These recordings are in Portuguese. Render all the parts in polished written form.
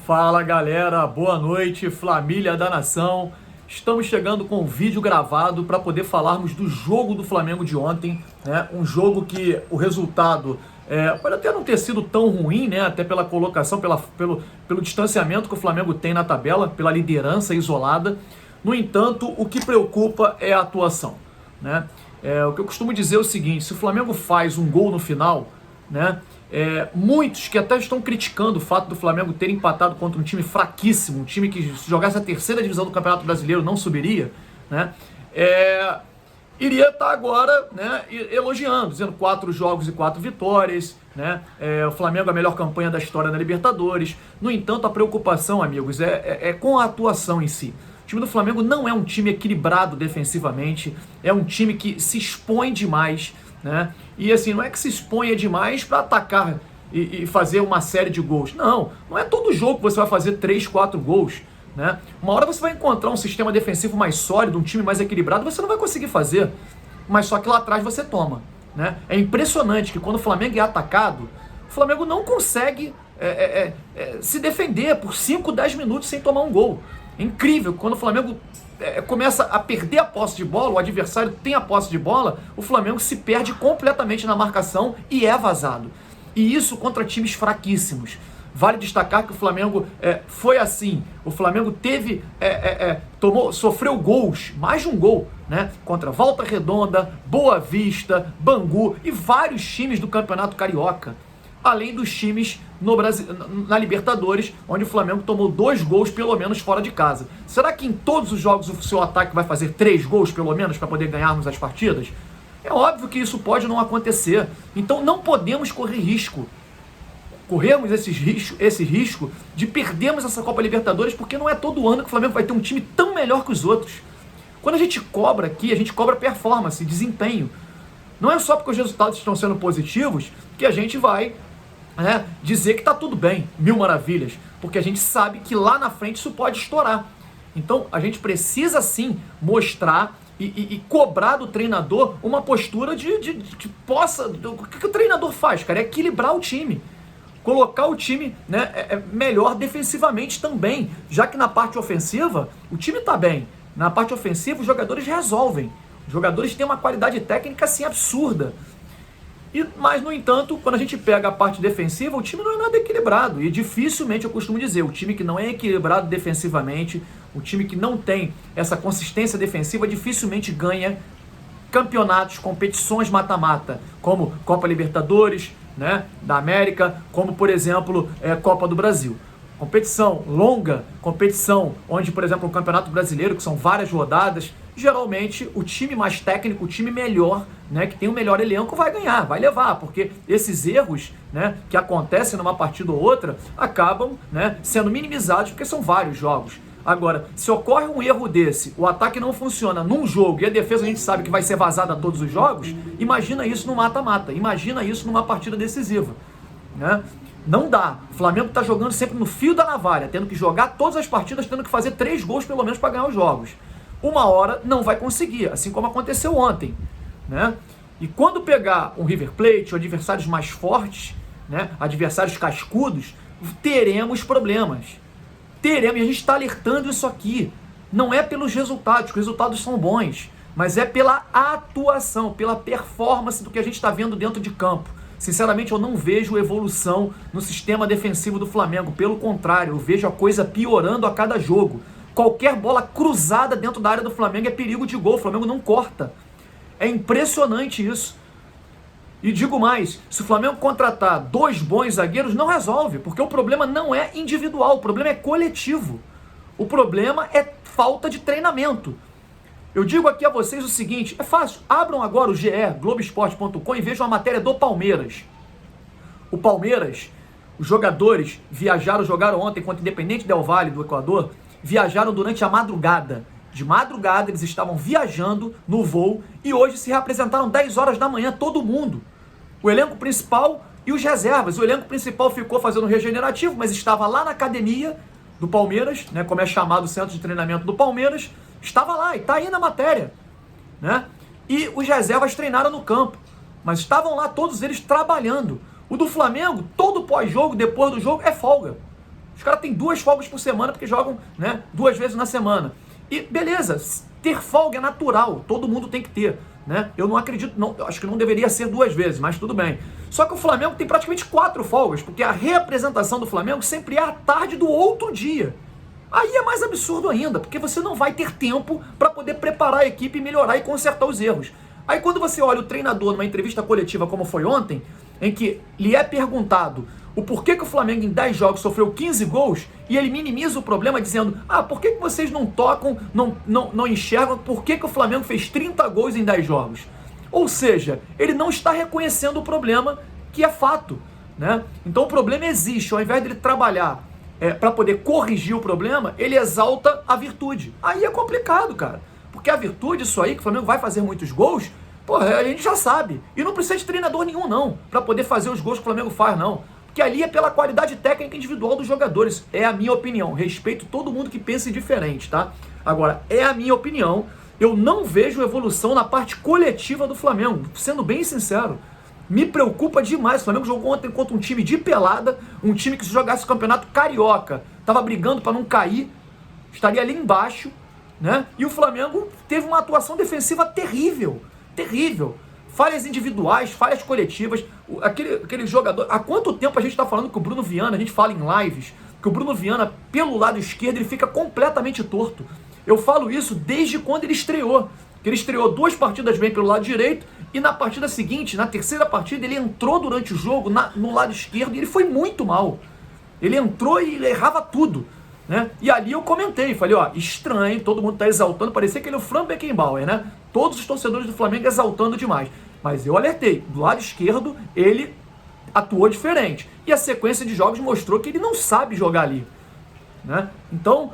Fala galera, boa noite, família da nação. Estamos chegando com um vídeo gravado para poder falarmos do jogo do Flamengo de ontem, né? Um jogo que o resultado pode até não ter sido tão ruim, né? Até pela colocação, pelo distanciamento que o Flamengo tem na tabela, pela liderança isolada. No entanto, o que preocupa é a atuação, né? O que eu costumo dizer é o seguinte: se o Flamengo faz um gol no final, né? Muitos que até estão criticando o fato do Flamengo ter empatado contra um time fraquíssimo, um time que se jogasse a terceira divisão do Campeonato Brasileiro não subiria, né? Iria estar agora, né, elogiando, dizendo 4 jogos e 4 vitórias, né? O Flamengo é a melhor campanha da história na Libertadores. No entanto, a preocupação, amigos, é com a atuação em si. O time do Flamengo não é um time equilibrado defensivamente, é um time que se expõe demais, né? E assim, não é que se exponha demais para atacar e fazer uma série de gols. Não é todo jogo que você vai fazer 3, 4 gols, né? Uma hora você vai encontrar um sistema defensivo mais sólido, um time mais equilibrado, você não vai conseguir fazer, mas só que lá atrás você toma, né? É impressionante que quando o Flamengo é atacado, o Flamengo não consegue se defender por 5, 10 minutos sem tomar um gol. É incrível, quando o Flamengo começa a perder a posse de bola, o adversário tem a posse de bola, o Flamengo se perde completamente na marcação e é vazado. E isso contra times fraquíssimos. Vale destacar que o Flamengo foi assim. O Flamengo sofreu gols, mais de um gol, né? Contra Volta Redonda, Boa Vista, Bangu e vários times do Campeonato Carioca. Além dos times no Brasil, na Libertadores, onde o Flamengo tomou 2 gols pelo menos fora de casa. Será que em todos os jogos o seu ataque vai fazer 3 gols pelo menos para poder ganharmos as partidas? É óbvio que isso pode não acontecer. Então não podemos correr risco. Corremos esse risco de perdermos essa Copa Libertadores, porque não é todo ano que o Flamengo vai ter um time tão melhor que os outros. Quando a gente cobra aqui, a gente cobra performance, desempenho. Não é só porque os resultados estão sendo positivos que a gente vai dizer que está tudo bem, mil maravilhas, porque a gente sabe que lá na frente isso pode estourar. Então a gente precisa sim mostrar e cobrar do treinador uma postura de possa. O que o treinador faz, cara? É equilibrar o time. Colocar o time, né, melhor defensivamente também, já que na parte ofensiva o time está bem. Na parte ofensiva os jogadores resolvem. Os jogadores têm uma qualidade técnica assim absurda. Mas, no entanto, quando a gente pega a parte defensiva, o time não é nada equilibrado. E dificilmente, eu costumo dizer, o time que não é equilibrado defensivamente, o time que não tem essa consistência defensiva, dificilmente ganha campeonatos, competições mata-mata, como Copa Libertadores, né, da América, como, por exemplo, Copa do Brasil. Competição longa, competição onde, por exemplo, o Campeonato Brasileiro, que são várias rodadas, geralmente o time mais técnico, o time melhor, né, que tem o melhor elenco, vai ganhar, vai levar, porque esses erros, né, que acontecem numa partida ou outra, acabam, né, sendo minimizados, porque são vários jogos. Agora, se ocorre um erro desse, o ataque não funciona num jogo e a defesa a gente sabe que vai ser vazada a todos os jogos, imagina isso no mata-mata, imagina isso numa partida decisiva, né? Não dá. O Flamengo está jogando sempre no fio da navalha, tendo que jogar todas as partidas, tendo que fazer 3 gols pelo menos para ganhar os jogos. Uma hora não vai conseguir, assim como aconteceu ontem, né? E quando pegar um River Plate ou adversários mais fortes, né, adversários cascudos, teremos problemas. Teremos, e a gente está alertando isso aqui. Não é pelos resultados, que os resultados são bons, mas é pela atuação, pela performance do que a gente está vendo dentro de campo. Sinceramente, eu não vejo evolução no sistema defensivo do Flamengo. Pelo contrário, eu vejo a coisa piorando a cada jogo. Qualquer bola cruzada dentro da área do Flamengo é perigo de gol. O Flamengo não corta. É impressionante isso. E digo mais, se o Flamengo contratar 2 bons zagueiros, não resolve, porque o problema não é individual, o problema é coletivo. O problema é falta de treinamento. Eu digo aqui a vocês o seguinte, é fácil, abram agora o GE, Globoesporte.com, e vejam a matéria do Palmeiras. O Palmeiras, os jogadores jogaram ontem contra o Independente Del Valle do Equador, viajaram durante a madrugada. De madrugada eles estavam viajando no voo e hoje se reapresentaram 10 horas da manhã, todo mundo. O elenco principal e os reservas. O elenco principal ficou fazendo regenerativo, mas estava lá na academia do Palmeiras, né, como é chamado o centro de treinamento do Palmeiras, estava lá e está aí na matéria, né? E os reservas treinaram no campo, mas estavam lá todos eles trabalhando. O do Flamengo, todo pós-jogo, depois do jogo, é folga. Os caras têm 2 folgas por semana porque jogam, né, 2 vezes na semana. E beleza, ter folga é natural, todo mundo tem que ter, né? Eu não acredito, não, acho que não deveria ser 2 vezes, mas tudo bem. Só que o Flamengo tem praticamente 4 folgas, porque a reapresentação do Flamengo sempre é à tarde do outro dia. Aí é mais absurdo ainda, porque você não vai ter tempo para poder preparar a equipe, melhorar e consertar os erros. Aí quando você olha o treinador numa entrevista coletiva como foi ontem, em que lhe é perguntado o porquê que o Flamengo em 10 jogos sofreu 15 gols, e ele minimiza o problema dizendo, por que vocês não tocam, não enxergam, por que o Flamengo fez 30 gols em 10 jogos? Ou seja, ele não está reconhecendo o problema, que é fato, né? Então o problema existe, ao invés dele trabalhar para poder corrigir o problema, ele exalta a virtude. Aí é complicado, cara. Porque a virtude, isso aí, que o Flamengo vai fazer muitos gols, porra, a gente já sabe. E não precisa de treinador nenhum, não, para poder fazer os gols que o Flamengo faz, não. Porque ali é pela qualidade técnica individual dos jogadores. É a minha opinião. Respeito todo mundo que pense diferente, tá? Agora, é a minha opinião. Eu não vejo evolução na parte coletiva do Flamengo, sendo bem sincero. Me preocupa demais. O Flamengo jogou ontem contra um time de pelada, um time que se jogasse o campeonato carioca, estava brigando para não cair, estaria ali embaixo, né? E o Flamengo teve uma atuação defensiva terrível, terrível. Falhas individuais, falhas coletivas. Aquele jogador... Há quanto tempo a gente está falando que o Bruno Viana, a gente fala em lives, que o Bruno Viana, pelo lado esquerdo, ele fica completamente torto. Eu falo isso desde quando ele estreou. Que ele estreou 2 partidas bem pelo lado direito, e na partida seguinte, na terceira partida, ele entrou durante o jogo no lado esquerdo e ele foi muito mal. Ele entrou e ele errava tudo, né? E ali eu comentei, falei, estranho, todo mundo tá exaltando, parecia que ele é o Frank Beckenbauer, né? Todos os torcedores do Flamengo exaltando demais. Mas eu alertei, do lado esquerdo ele atuou diferente. E a sequência de jogos mostrou que ele não sabe jogar ali, né? Então,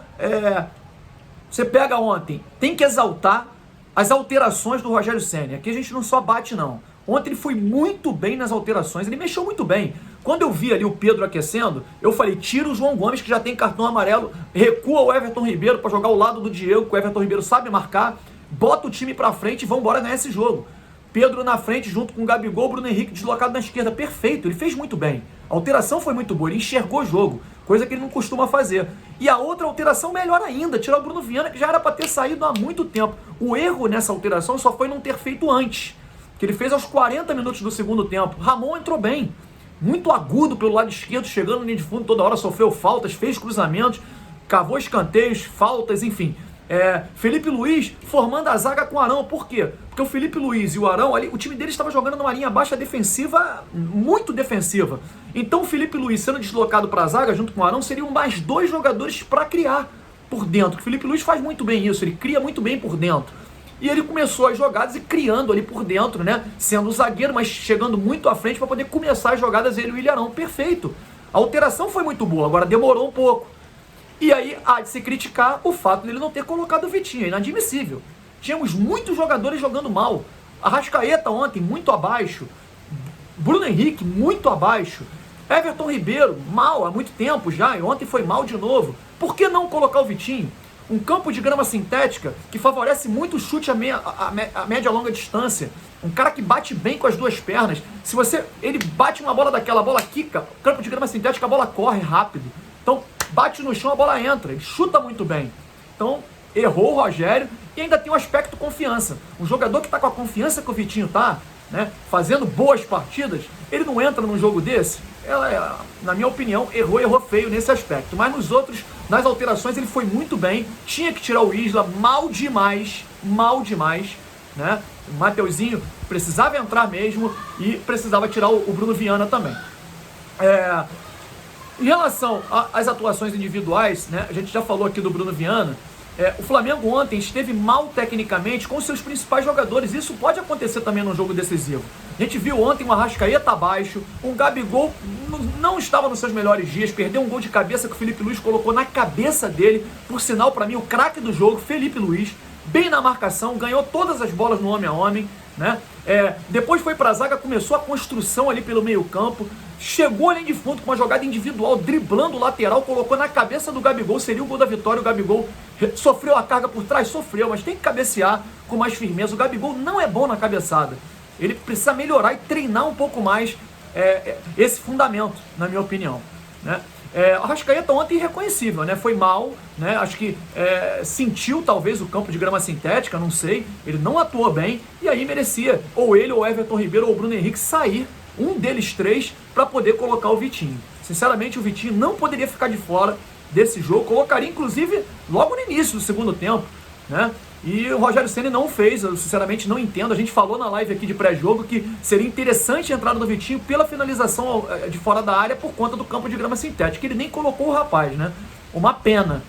você pega ontem, tem que exaltar as alterações do Rogério Ceni. Aqui a gente não só bate, não. Ontem ele foi muito bem nas alterações, ele mexeu muito bem. Quando eu vi ali o Pedro aquecendo, eu falei, tira o João Gomes, que já tem cartão amarelo, recua o Everton Ribeiro para jogar ao lado do Diego, que o Everton Ribeiro sabe marcar, bota o time pra frente e vamos embora ganhar esse jogo. Pedro na frente, junto com o Gabigol, Bruno Henrique deslocado na esquerda. Perfeito, ele fez muito bem. A alteração foi muito boa, ele enxergou o jogo, coisa que ele não costuma fazer. E a outra alteração, melhor ainda, tirar o Bruno Viana, que já era para ter saído há muito tempo. O erro nessa alteração só foi não ter feito antes, que ele fez aos 40 minutos do segundo tempo. Ramon entrou bem, muito agudo pelo lado esquerdo, chegando na linha de fundo toda hora, sofreu faltas, fez cruzamentos, cavou escanteios, faltas, enfim. Felipe Luiz formando a zaga com o Arão. Por quê? Porque o Felipe Luiz e o Arão, ali, o time deles estava jogando numa linha baixa defensiva, muito defensiva. Então o Felipe Luiz sendo deslocado para a zaga junto com o Arão, seriam mais 2 jogadores para criar por dentro. O Felipe Luiz faz muito bem isso, ele cria muito bem por dentro. E ele começou as jogadas e criando ali por dentro, né? Sendo zagueiro, mas chegando muito à frente para poder começar as jogadas ele e o Ilharão. Perfeito. A alteração foi muito boa, agora demorou um pouco. E aí há de se criticar o fato dele não ter colocado o Vitinho, é inadmissível. Tínhamos muitos jogadores jogando mal. Arrascaeta ontem, muito abaixo. Bruno Henrique, muito abaixo. Everton Ribeiro, mal há muito tempo já, e ontem foi mal de novo. Por que não colocar o Vitinho? Um campo de grama sintética que favorece muito o chute a média e longa distância. Um cara que bate bem com as 2 pernas. Se ele bate uma bola daquela, a bola quica, campo de grama sintética, a bola corre rápido. Então, bate no chão, a bola entra. Ele chuta muito bem. Então, errou o Rogério e ainda tem um aspecto confiança. Um jogador que está com a confiança que o Vitinho está, né, fazendo boas partidas, ele não entra num jogo desse. Na minha opinião, errou feio nesse aspecto. Mas nos outros, nas alterações, ele foi muito bem. Tinha que tirar o Isla, mal demais, né? O Mateuzinho precisava entrar mesmo e precisava tirar o Bruno Viana também. Em relação às atuações individuais, né, a gente já falou aqui do Bruno Viana. O Flamengo ontem esteve mal tecnicamente com seus principais jogadores. Isso pode acontecer também num jogo decisivo. A gente viu ontem um Arrascaeta abaixo, um Gabigol não estava nos seus melhores dias, perdeu um gol de cabeça que o Felipe Luiz colocou na cabeça dele. Por sinal, para mim, o craque do jogo, Felipe Luiz, bem na marcação, ganhou todas as bolas no homem a homem, né? Depois foi para a zaga, começou a construção ali pelo meio campo, chegou ali de fundo com uma jogada individual, driblando o lateral, colocou na cabeça do Gabigol, seria o gol da vitória. O Gabigol sofreu a carga por trás, sofreu, mas tem que cabecear com mais firmeza. O Gabigol não é bom na cabeçada, ele precisa melhorar e treinar um pouco mais esse fundamento, na minha opinião, né? O Arrascaeta ontem irreconhecível, né? Foi mal, né? Acho que sentiu talvez o campo de grama sintética, não sei. Ele não atuou bem e aí merecia ou ele, ou Everton Ribeiro, ou Bruno Henrique sair, um deles três, para poder colocar o Vitinho. Sinceramente, o Vitinho não poderia ficar de fora desse jogo. Colocaria, inclusive, logo no início do segundo tempo, né? E o Rogério Ceni não fez, eu sinceramente não entendo. A gente falou na live aqui de pré-jogo que seria interessante a entrada do Vitinho pela finalização de fora da área por conta do campo de grama sintética. Ele nem colocou o rapaz, né? Uma pena.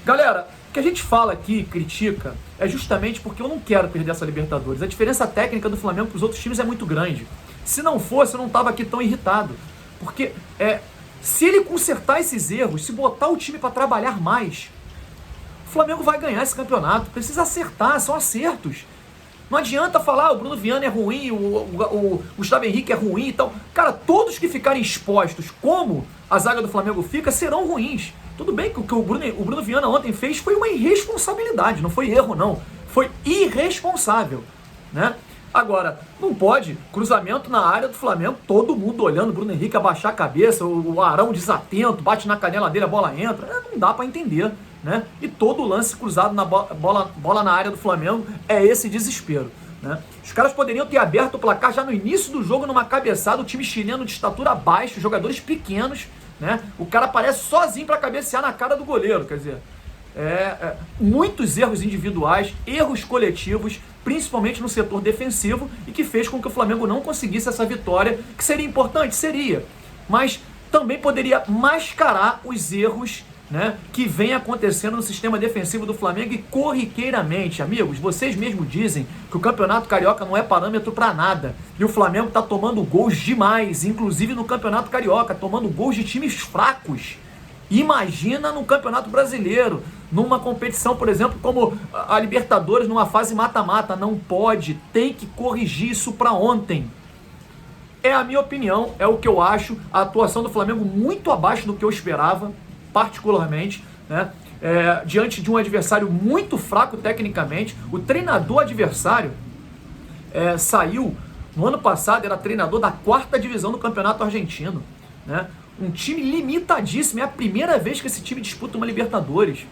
Galera, o que a gente fala aqui, critica, é justamente porque eu não quero perder essa Libertadores. A diferença técnica do Flamengo para os outros times é muito grande. Se não fosse, eu não estava aqui tão irritado. Porque se ele consertar esses erros, se botar o time para trabalhar mais, o Flamengo vai ganhar esse campeonato. Precisa acertar, são acertos. Não adianta falar, o Bruno Viana é ruim, o Gustavo Henrique é ruim e tal. Cara, todos que ficarem expostos como a zaga do Flamengo fica, serão ruins. Tudo bem que o que o Bruno Viana ontem fez foi uma irresponsabilidade, não foi erro não. Foi irresponsável, né? Agora, não pode, cruzamento na área do Flamengo, todo mundo olhando, o Bruno Henrique abaixar a cabeça, o Arão desatento, bate na canela dele, a bola entra, não dá para entender, né? E todo lance cruzado na bola na área do Flamengo é esse desespero, né? Os caras poderiam ter aberto o placar já no início do jogo numa cabeçada, o time chileno de estatura baixa, jogadores pequenos, né? O cara aparece sozinho para cabecear na cara do goleiro, quer dizer, muitos erros individuais, erros coletivos, principalmente no setor defensivo, e que fez com que o Flamengo não conseguisse essa vitória, que seria importante, seria, mas também poderia mascarar os erros, né, que vem acontecendo no sistema defensivo do Flamengo, e corriqueiramente, amigos, vocês mesmos dizem que o Campeonato Carioca não é parâmetro para nada, e o Flamengo está tomando gols demais, inclusive no Campeonato Carioca, tomando gols de times fracos. Imagina no Campeonato Brasileiro, numa competição, por exemplo, como a Libertadores, numa fase mata-mata. Não pode, tem que corrigir isso para ontem. É a minha opinião, é o que eu acho. A atuação do Flamengo muito abaixo do que eu esperava, particularmente, né? Diante de um adversário muito fraco tecnicamente. O treinador adversário saiu, no ano passado, era treinador da 4ª divisão do Campeonato Argentino, né? Um time limitadíssimo, é a primeira vez que esse time disputa uma Libertadores.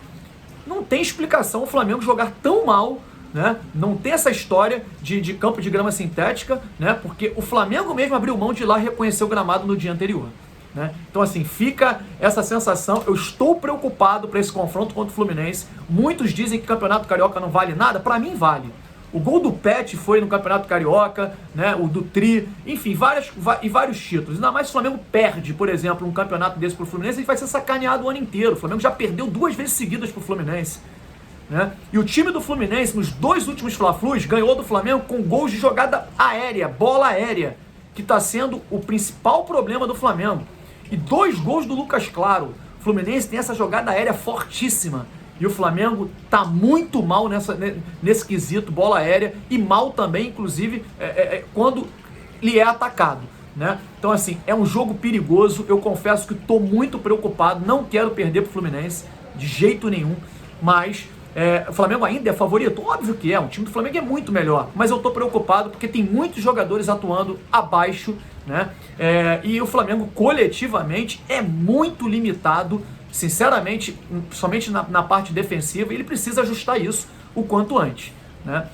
Não tem explicação o Flamengo jogar tão mal, né? Não tem essa história de campo de grama sintética, né? Porque o Flamengo mesmo abriu mão de ir lá reconhecer o gramado no dia anterior, né? Então assim, fica essa sensação. Eu estou preocupado para esse confronto contra o Fluminense. Muitos dizem que o Campeonato Carioca não vale nada, para mim vale. O gol do Pet foi no Campeonato Carioca, né? O do Tri, enfim, vários títulos. Ainda mais se o Flamengo perde, por exemplo, um campeonato desse pro Fluminense, ele vai ser sacaneado o ano inteiro. O Flamengo já perdeu 2 vezes seguidas pro Fluminense, né? E o time do Fluminense, nos 2 últimos Fla-Flus, ganhou do Flamengo com gols de jogada aérea, bola aérea, que está sendo o principal problema do Flamengo. E 2 gols do Lucas Claro. O Fluminense tem essa jogada aérea fortíssima. E o Flamengo tá muito mal nesse quesito, bola aérea, e mal também, inclusive, quando lhe é atacado, né? Então, assim, é um jogo perigoso. Eu confesso que estou muito preocupado, não quero perder pro Fluminense, de jeito nenhum, mas o Flamengo ainda é favorito? Óbvio que é, o time do Flamengo é muito melhor, mas eu estou preocupado porque tem muitos jogadores atuando abaixo, né? E o Flamengo, coletivamente, é muito limitado, sinceramente, somente na parte defensiva, e ele precisa ajustar isso o quanto antes, né?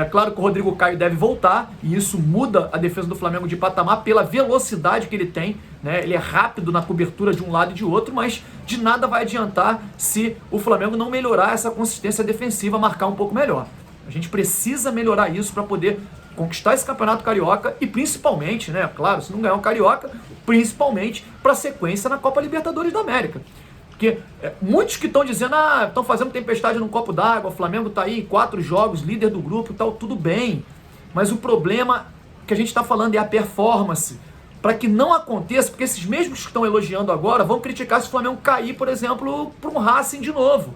Claro que o Rodrigo Caio deve voltar, e isso muda a defesa do Flamengo de patamar pela velocidade que ele tem, né? Ele é rápido na cobertura de um lado e de outro, mas de nada vai adiantar se o Flamengo não melhorar essa consistência defensiva, marcar um pouco melhor. A gente precisa melhorar isso para poder conquistar esse Campeonato Carioca e principalmente, né, claro, se não ganhar o Carioca, principalmente para a sequência na Copa Libertadores da América. Porque muitos que estão dizendo, estão fazendo tempestade num copo d'água, o Flamengo está aí em 4 jogos, líder do grupo e tal, tudo bem. Mas o problema que a gente está falando é a performance. Para que não aconteça, porque esses mesmos que estão elogiando agora vão criticar se o Flamengo cair, por exemplo, para um Racing de novo.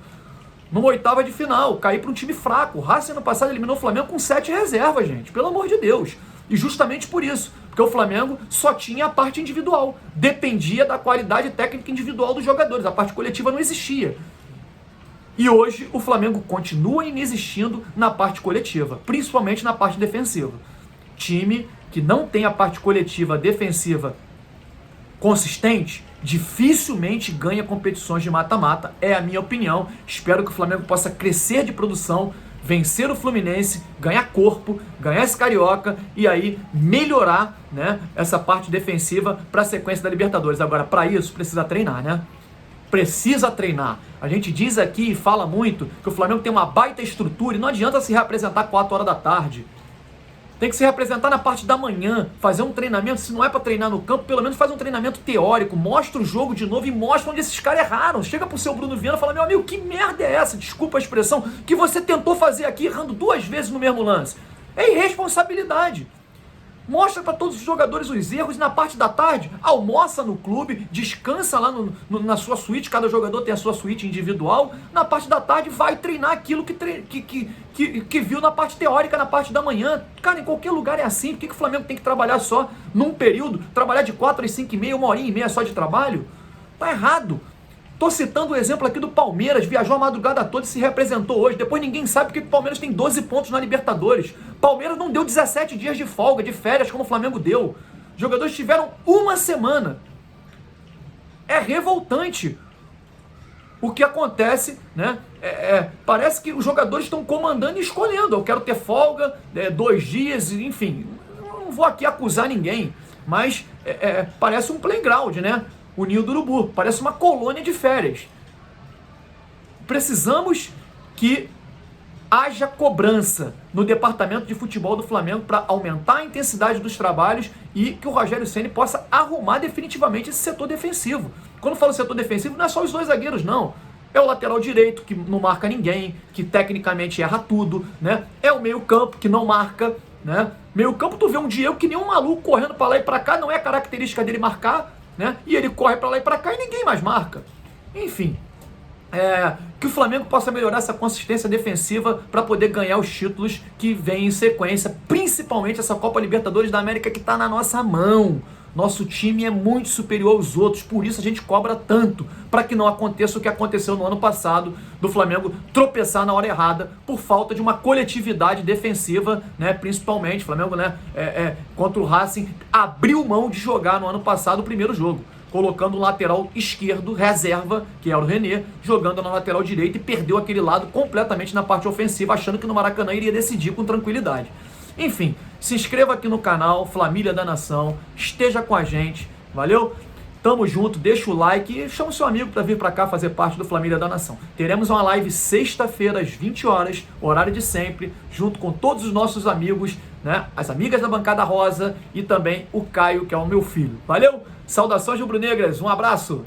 Numa 8ª de final, cair para um time fraco. O Racing ano passado eliminou o Flamengo com 7 reservas, gente. Pelo amor de Deus. E justamente por isso. Porque o Flamengo só tinha a parte individual. Dependia da qualidade técnica individual dos jogadores. A parte coletiva não existia. E hoje o Flamengo continua inexistindo na parte coletiva. Principalmente na parte defensiva. Time que não tem a parte coletiva defensiva consistente, dificilmente ganha competições de mata-mata, é a minha opinião. Espero que o Flamengo possa crescer de produção, vencer o Fluminense, ganhar corpo, ganhar esse Carioca e aí melhorar, né, essa parte defensiva para a sequência da Libertadores. Agora, para isso, precisa treinar, né? Precisa treinar. A gente diz aqui e fala muito que o Flamengo tem uma baita estrutura e não adianta se reapresentar 4 horas da tarde. Tem que se representar na parte da manhã, fazer um treinamento, se não é para treinar no campo, pelo menos faz um treinamento teórico, mostra o jogo de novo e mostra onde esses caras erraram. Chega pro seu Bruno Viana e fala, meu amigo, que merda é essa, desculpa a expressão, que você tentou fazer aqui errando 2 vezes no mesmo lance. É irresponsabilidade. Mostra para todos os jogadores os erros e na parte da tarde almoça no clube, descansa lá na sua suíte, cada jogador tem a sua suíte individual. Na parte da tarde vai treinar aquilo que viu na parte teórica, na parte da manhã. Cara, em qualquer lugar é assim. Por que o Flamengo tem que trabalhar só num período? Trabalhar de 4 às 5h30, 1h30 só de trabalho? Tá errado. Tô citando o exemplo aqui do Palmeiras, viajou a madrugada toda e se representou hoje. Depois ninguém sabe porque o Palmeiras tem 12 pontos na Libertadores. Palmeiras não deu 17 dias de folga, de férias, como o Flamengo deu. Os jogadores tiveram 1 semana. É revoltante o que acontece, né? Parece que os jogadores estão comandando e escolhendo. Eu quero ter folga, 2 dias, enfim. Não vou aqui acusar ninguém, mas parece um playground, né? O Ninho do Urubu, parece uma colônia de férias. Precisamos que haja cobrança no departamento de futebol do Flamengo para aumentar a intensidade dos trabalhos e que o Rogério Ceni possa arrumar definitivamente esse setor defensivo. Quando eu falo setor defensivo, não é só os 2 zagueiros, não. É o lateral direito, que não marca ninguém, que tecnicamente erra tudo, né? É o meio-campo, que não marca, né? Meio-campo, tu vê um Diego que nem um maluco correndo para lá e para cá, não é característica dele marcar, né? E ele corre para lá e para cá e ninguém mais marca. Enfim, que o Flamengo possa melhorar essa consistência defensiva para poder ganhar os títulos que vêm em sequência, principalmente essa Copa Libertadores da América que está na nossa mão. Nosso time é muito superior aos outros, por isso a gente cobra tanto, para que não aconteça o que aconteceu no ano passado, do Flamengo tropeçar na hora errada, por falta de uma coletividade defensiva, né, principalmente. O Flamengo, né, contra o Racing, abriu mão de jogar no ano passado o primeiro jogo, colocando o lateral esquerdo, reserva, que era o René, jogando na lateral direita e perdeu aquele lado completamente na parte ofensiva, achando que no Maracanã iria decidir com tranquilidade. Enfim, se inscreva aqui no canal Flamília da Nação, esteja com a gente, valeu? Tamo junto, deixa o like e chama o seu amigo para vir para cá fazer parte do Flamília da Nação. Teremos uma live sexta-feira às 20 horas, horário de sempre, junto com todos os nossos amigos, né? As amigas da Bancada Rosa e também o Caio, que é o meu filho. Valeu? Saudações rubro-negras, um abraço!